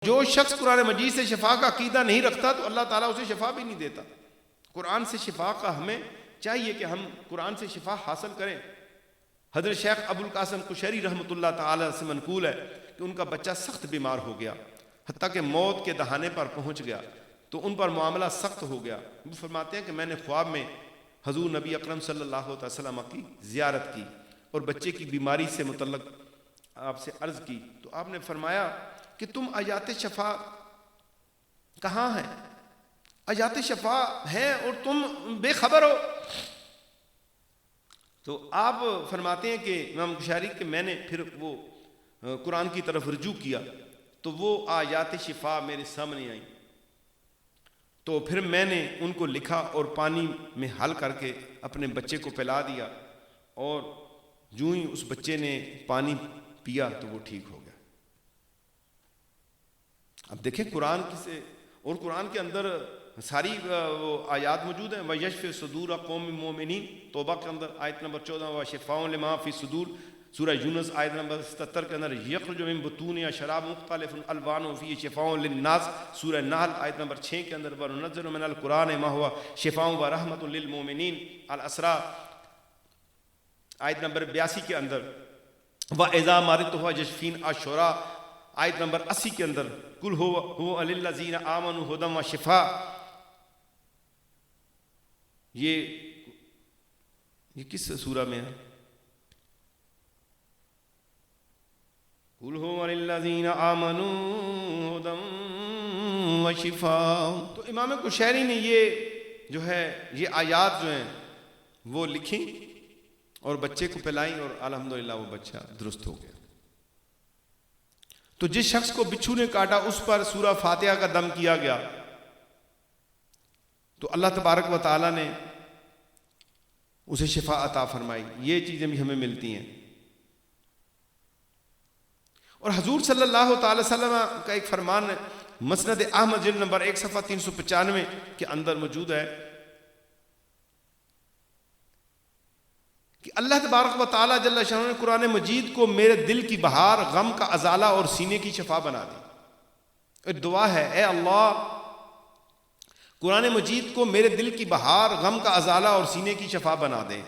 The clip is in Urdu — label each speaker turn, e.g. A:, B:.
A: جو شخص قرآن مجید سے شفا کا عقیدہ نہیں رکھتا تو اللہ تعالیٰ اسے شفا بھی نہیں دیتا۔ قرآن سے شفا کا ہمیں چاہیے کہ ہم قرآن سے شفا حاصل کریں۔ حضرت شیخ ابو القاسم قشیری رحمۃ اللہ تعالیٰ سے منقول ہے کہ ان کا بچہ سخت بیمار ہو گیا، حتیٰ کہ موت کے دہانے پر پہنچ گیا، تو ان پر معاملہ سخت ہو گیا۔ وہ فرماتے ہیں کہ میں نے خواب میں حضور نبی اکرم صلی اللہ علیہ وسلم کی زیارت کی اور بچے کی بیماری سے متعلق آپ سے عرض کی، تو آپ نے فرمایا کہ تم آیات شفا کہاں ہیں؟ آیات شفا ہیں اور تم بے خبر ہو۔ تو آپ فرماتے ہیں کہ امام قشیری کہ میں نے پھر وہ قرآن کی طرف رجوع کیا تو وہ آیات شفا میرے سامنے آئیں، تو پھر میں نے ان کو لکھا اور پانی میں حل کر کے اپنے بچے کو پلا دیا، اور جو ہی اس بچے نے پانی پیا تو وہ ٹھیک ہو گیا۔ اب دیکھیں قرآن سے، اور قرآن کے اندر ساری وہ آیات موجود ہیں۔ وَيَشْفِ صُدُورَ قَوْمٍ مُؤْمِنِينَ توبہ کے اندر آیت نمبر 14، وَشِفَاءٌ لِمَا فِي الصُّدُورِ سورہ یونس آیت نمبر 77 کے اندر، یخرج من بطونہا شراب مختلف الوانہ فیہ شفاء للناس سورہ نحل آیت نمبر 6 کے اندر، وَنُنَزِّلُ مِنَ الْقُرْآنِ مَا هُوَ شِفَاءٌ وَرَحْمَةٌ لِلْمُؤْمِنِينَ الاسراء آیت نمبر 82 کے اندر، وَإِذَا مَرِضْتُ فَهُوَ يَشْفِينِ الشُّعَرَاء آیت نمبر 80 کے اندر، قُلْ هُوَ لِلَّذِينَ آمَنُوا هُدًى وَشِفَاء۔ یہ کس سورہ میں ہے؟ قُلْ هُوَ لِلَّذِينَ آمَنُوا هُدًى وَشِفَاء۔ تو امام قشیری نے یہ جو ہے یہ آیات جو ہیں وہ لکھیں اور بچے کو پلائیں، اور الحمدللہ وہ بچہ درست ہو گیا۔ تو جس شخص کو بچھو نے کاٹا اس پر سورہ فاتحہ کا دم کیا گیا، تو اللہ تبارک و تعالیٰ نے اسے شفا عطا فرمائی۔ یہ چیزیں بھی ہمیں ملتی ہیں۔ اور حضور صلی اللہ تعالی وسلم کا ایک فرمان مسند احمد جلد نمبر 1 صفحہ 395 کے اندر موجود ہے کہ اللہ تبارک و تعالیٰ جل شانہ نے قرآن مجید کو میرے دل کی بہار، غم کا ازالہ اور سینے کی شفا بنا دی۔ ایک دعا ہے، اے اللہ قرآن مجید کو میرے دل کی بہار، غم کا ازالہ اور سینے کی شفا بنا دے۔